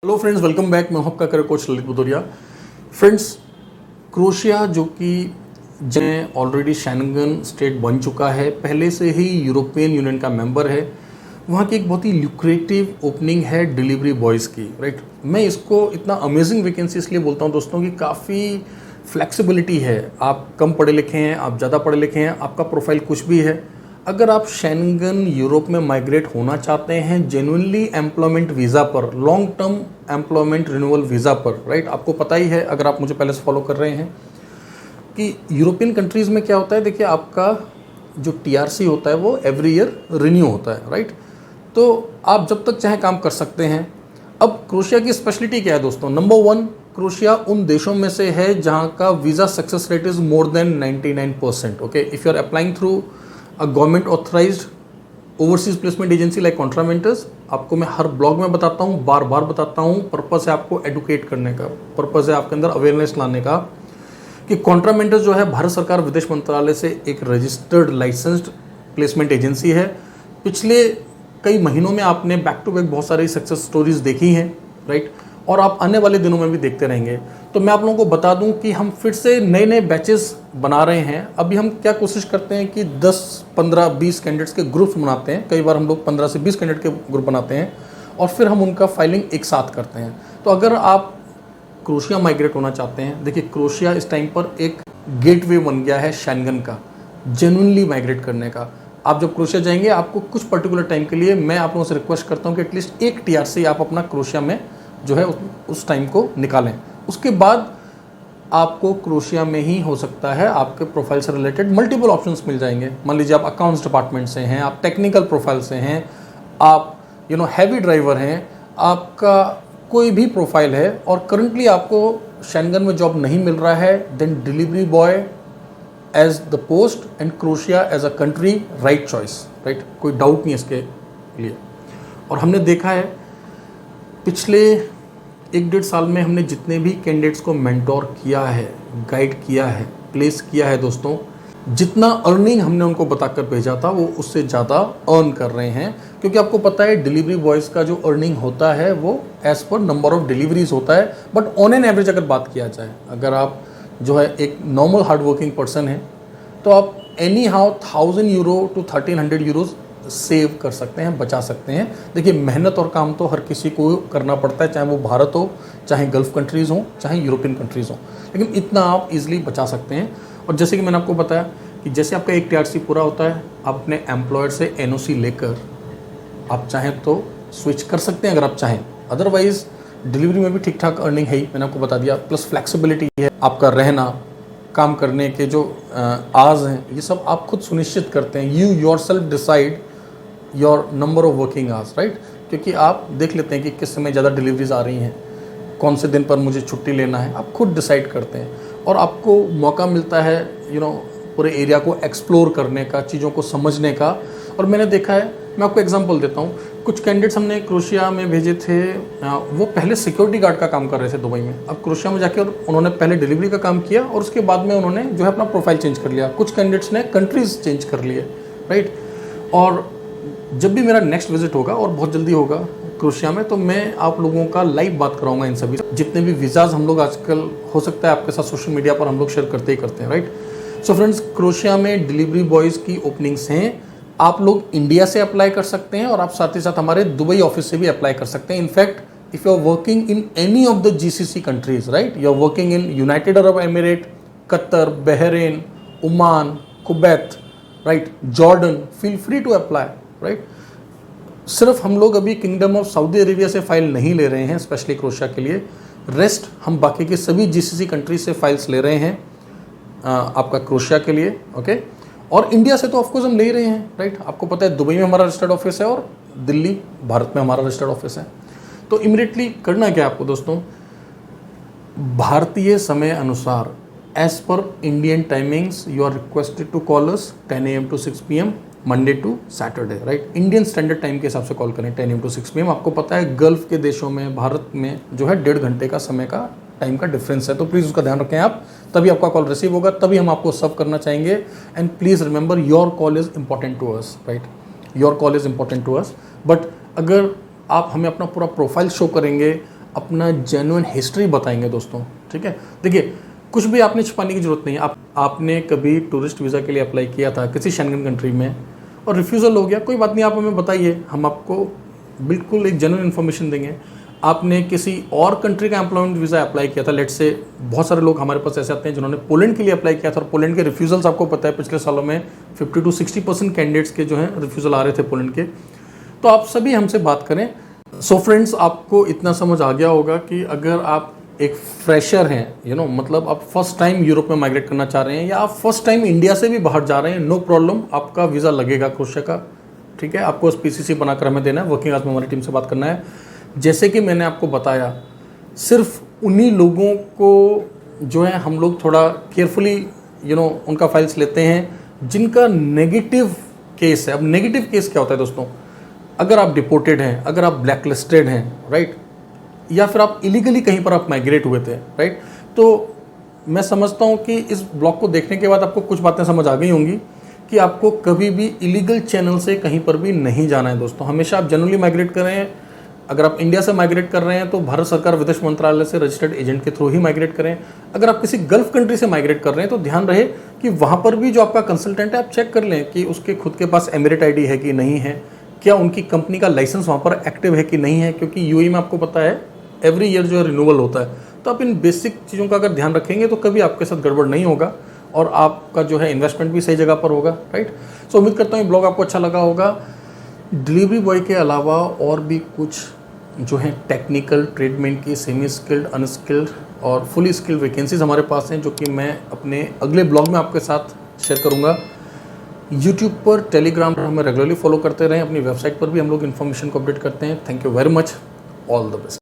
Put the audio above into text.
Hello friends, welcome back. मैं हूं आपका career coach Lalit Bhadauria. Friends, Croatia जो कि ऑलरेडी शेंगन स्टेट बन चुका है, पहले से ही यूरोपियन यूनियन का मेंबर है। वहाँ की एक बहुत ही ल्यूक्रेटिव ओपनिंग है डिलीवरी बॉयज़ की, राइट। मैं इसको इतना अमेजिंग वैकेंसी इसलिए बोलता हूँ दोस्तों कि काफ़ी फ्लेक्सिबिलिटी है। आप कम पढ़े लिखे हैं, आप ज़्यादा पढ़े लिखे हैं, आपका प्रोफाइल कुछ भी है, अगर आप शेंगन यूरोप में माइग्रेट होना चाहते हैं जेन्युइनली एम्प्लॉयमेंट वीज़ा पर, long term employment renewal visa पर, राइट। आपको पता ही है, अगर आप मुझे पहले से फॉलो कर रहे हैं, कि यूरोपियन कंट्रीज़ में क्या होता है। देखिए, आपका जो टीआरसी होता है वो एवरी ईयर रिन्यू होता है, राइट। तो आप जब तक चाहे काम कर सकते हैं। अब क्रोएशिया की स्पेशलिटी क्या है दोस्तों? नंबर 1, क्रोएशिया उन देशों में से है जहां का visa success rate is more than 99%। Okay, if you are applying through a government authorised overseas placement agency like Contramentors. आपको मैं हर ब्लॉग में बताता हूँ, बार बार बताता हूँ। पर्पस है आपको एडुकेट करने का, पर्पस है आपके अंदर अवेयरनेस लाने का कि कॉन्ट्रामेंटर्स जो है भारत सरकार विदेश मंत्रालय से एक रजिस्टर्ड लाइसेंस्ड प्लेसमेंट एजेंसी है। पिछले कई महीनों में आपने बैक टू बैक बहुत सारी सक्सेस स्टोरीज देखी हैं, राइट, और आप आने वाले दिनों में भी देखते रहेंगे। तो मैं आप लोगों को बता दूं कि हम फिर से नए नए बैचेस बना रहे हैं। अभी हम क्या कोशिश करते हैं कि 10, 15, 20 कैंडिडेट्स के ग्रुप्स बनाते हैं। कई बार हम लोग 15 से 20 कैंडिडेट के ग्रुप बनाते हैं और फिर हम उनका फाइलिंग एक साथ करते हैं। तो अगर आप क्रोएशिया माइग्रेट होना चाहते हैं, देखिए क्रोएशिया इस टाइम पर एक गेटवे बन गया है शेंगन का, जेन्युइनली माइग्रेट करने का। आप जब क्रोएशिया जाएंगे, आपको कुछ पर्टिकुलर टाइम के लिए मैं आप लोगों से रिक्वेस्ट करता हूं कि एटलीस्ट एक टीआरसी आप अपना क्रोएशिया में जो है उस टाइम को निकालें। उसके बाद आपको क्रोएशिया में ही हो सकता है आपके प्रोफाइल से रिलेटेड मल्टीपल ऑप्शंस मिल जाएंगे। मान लीजिए आप अकाउंट्स डिपार्टमेंट से हैं, आप टेक्निकल प्रोफाइल से हैं, आप हैवी ड्राइवर हैं, आपका कोई भी प्रोफाइल है और करंटली आपको शेंगन में जॉब नहीं मिल रहा है, then delivery boy as the post and Croatia as a country, right choice, right. कोई डाउट नहीं इसके लिए। और हमने देखा है पिछले 1-1.5 साल में हमने जितने भी कैंडिडेट्स को मेंटोर किया है, गाइड किया है, प्लेस किया है दोस्तों, जितना अर्निंग हमने उनको बताकर भेजा था वो उससे ज़्यादा अर्न कर रहे हैं। क्योंकि आपको पता है डिलीवरी बॉयज़ का जो अर्निंग होता है वो as per number of deliveries होता है। बट ऑन एन एवरेज अगर बात किया जाए, अगर आप जो है एक नॉर्मल हार्ड वर्किंग पर्सन है, तो आप any how 1000 euro to 1300 euros save कर सकते हैं, बचा सकते हैं। देखिए, मेहनत और काम तो हर किसी को करना पड़ता है, चाहे वो भारत हो, चाहे गल्फ़ कंट्रीज़ हों, चाहे यूरोपियन कंट्रीज़ हों, लेकिन इतना आप इजीली बचा सकते हैं। और जैसे कि मैंने आपको बताया कि जैसे आपका एक टीआरसी पूरा होता है, आप अपने एम्प्लॉयर से एनओसी लेकर आप चाहें तो स्विच कर सकते हैं अगर आप चाहें। अदरवाइज़ डिलीवरी में भी ठीक ठाक अर्निंग है ही, मैंने आपको बता दिया। प्लस फ्लेक्सिबिलिटी है, आपका रहना, काम करने के जो आवर्स हैं, ये सब आप खुद सुनिश्चित करते हैं। You yourself decide your number of working hours, right. क्योंकि आप देख लेते हैं कि किस समय ज़्यादा डिलीवरीज आ रही हैं, कौन से दिन पर मुझे छुट्टी लेना है, आप खुद डिसाइड करते हैं। और आपको मौका मिलता है पूरे एरिया को एक्सप्लोर करने का, चीज़ों को समझने का। और मैंने देखा है, मैं आपको एग्जांपल देता हूँ। कुछ कैंडिडेट्स हमने क्रोएशिया में भेजे थे, वो पहले सिक्योरिटी गार्ड का काम कर रहे थे दुबई में। अब क्रोएशिया में जाकर उन्होंने पहले डिलीवरी का काम किया और उसके बाद में उन्होंने जो है अपना प्रोफाइल चेंज कर लिया। कुछ कैंडिडेट्स ने कंट्रीज चेंज कर लिए, राइट। और जब भी मेरा नेक्स्ट विजिट होगा, और बहुत जल्दी होगा क्रोएशिया में, तो मैं आप लोगों का लाइव बात कराऊंगा इन सभी जितने भी वीज़ाज़ हम लोग आजकल हो सकता है आपके साथ सोशल मीडिया पर हम लोग शेयर करते ही करते हैं, राइट। सो फ्रेंड्स, क्रोएशिया में डिलीवरी बॉयज़ की ओपनिंग्स हैं। आप लोग इंडिया से अप्लाई कर सकते हैं और आप साथ ही साथ हमारे दुबई ऑफिस से भी अप्लाई कर सकते हैं। In fact if you are working in any of the GCC countries, right, you are working in United Arab Emirate, Qatar, Bahrain, Oman, Kuwait, right, Jordan, feel free to apply, right. सिर्फ हम लोग अभी Kingdom of Saudi Arabia से file नहीं ले रहे हैं specially Croatia के लिए, रेस्ट हम बाकी के सभी जीसीसी कंट्री से फाइल्स ले रहे हैं आपका क्रोएशिया के लिए, ओके। और इंडिया से तो ऑफकोर्स हम ले रहे हैं, राइट। आपको पता है दुबई में हमारा रजिस्टर्ड ऑफिस है और दिल्ली भारत में हमारा रजिस्टर्ड ऑफिस है। तो इमीडिएटली करना क्या है आपको दोस्तों, भारतीय समय अनुसार as per Indian timings you are requested to call us 10 AM to 6 PM Monday to Saturday, right. Indian standard time के हिसाब से कॉल करें 10 AM to 6 PM। आपको पता है गल्फ़ के देशों में, भारत में जो है 1.5 घंटे का समय का टाइम का डिफरेंस है। तो प्लीज़ उसका ध्यान रखें आप, तभी आपका कॉल रिसीव होगा, तभी हम आपको सर्व करना चाहेंगे। And please remember your call is important to us, right, your call is important to us. But अगर आप हमें अपना पूरा प्रोफाइल शो करेंगे, अपना जेन्युइन हिस्ट्री बताएंगे दोस्तों, ठीक है। देखिए, कुछ भी आपने छुपाने की ज़रूरत नहीं है। आपने कभी टूरिस्ट वीज़ा के लिए अप्लाई किया था किसी शेंगन कंट्री में और रिफ्यूज़ल हो गया, कोई बात नहीं, आप हमें बताइए, हम आपको बिल्कुल एक जेन्युइन इन्फॉर्मेशन देंगे। आपने किसी और कंट्री का एम्प्लॉयमेंट वीज़ा अप्लाई किया था, लेट्स से बहुत सारे लोग हमारे पास ऐसे आते हैं जिन्होंने पोलैंड के लिए अप्लाई किया था और पोलैंड के रिफ्यूज़ल्स आपको पता है पिछले सालों में 50 to 60% कैंडिडेट्स के जो हैं रिफ्यूज़ल आ रहे थे पोलैंड के। तो आप सभी हमसे बात करें। सो फ्रेंड्स, आपको इतना समझ आ गया होगा कि अगर आप एक फ्रेशर हैं, मतलब आप फर्स्ट टाइम यूरोप में माइग्रेट करना चाह रहे हैं या आप फर्स्ट टाइम इंडिया से भी बाहर जा रहे हैं, नो प्रॉब्लम, आपका वीज़ा लगेगा क्रोएशिया का, ठीक है। आपको पीसीसी बनाकर हमें देना है, वर्किंग आवर्स में हमारी टीम से बात करना है। जैसे कि मैंने आपको बताया, सिर्फ उन्हीं लोगों को जो है हम लोग थोड़ा केयरफुली उनका फाइल्स लेते हैं जिनका नेगेटिव केस है। अब नेगेटिव केस क्या होता है दोस्तों? अगर आप डिपोर्टेड हैं, अगर आप ब्लैकलिस्टेड हैं, राइट, या फिर आप इलीगली कहीं पर आप माइग्रेट हुए थे, राइट, तो मैं समझता हूँ कि इस ब्लॉग को देखने के बाद आपको कुछ बातें समझ आ गई होंगी कि आपको कभी भी इलीगल चैनल से कहीं पर भी नहीं जाना है दोस्तों। हमेशा आप जनरली माइग्रेट करें। अगर आप इंडिया से माइग्रेट कर रहे हैं तो भारत सरकार विदेश मंत्रालय से रजिस्टर्ड एजेंट के थ्रू ही माइग्रेट करें। अगर आप किसी गल्फ कंट्री से माइग्रेट कर रहे हैं तो ध्यान रहे कि वहाँ पर भी जो आपका कंसल्टेंट है, आप चेक कर लें कि उसके खुद के पास एमिरेट आईडी है कि नहीं है, क्या उनकी कंपनी का लाइसेंस वहाँ पर एक्टिव है कि नहीं है, क्योंकि यूएई में आपको पता है एवरी ईयर जो है रिन्यूअल होता है। तो आप इन बेसिक चीज़ों का अगर ध्यान रखेंगे तो कभी आपके साथ गड़बड़ नहीं होगा और आपका जो है इन्वेस्टमेंट भी सही जगह पर होगा, राइट। सो उम्मीद करता हूँ ये ब्लॉग आपको अच्छा लगा होगा। डिलीवरी बॉय के अलावा और भी कुछ जो है टेक्निकल, ट्रेडमेंट की, सेमी स्किल्ड, अनस्किल्ड और फुली स्किल्ड वैकेंसीज हमारे पास हैं, जो कि मैं अपने अगले ब्लॉग में आपके साथ शेयर करूँगा। यूट्यूब पर, टेलीग्राम पर हमें रेगुलरली फॉलो करते रहें। अपनी वेबसाइट पर भी हम लोग इन्फॉर्मेशन को अपडेट करते हैं। Thank you very much, all the best.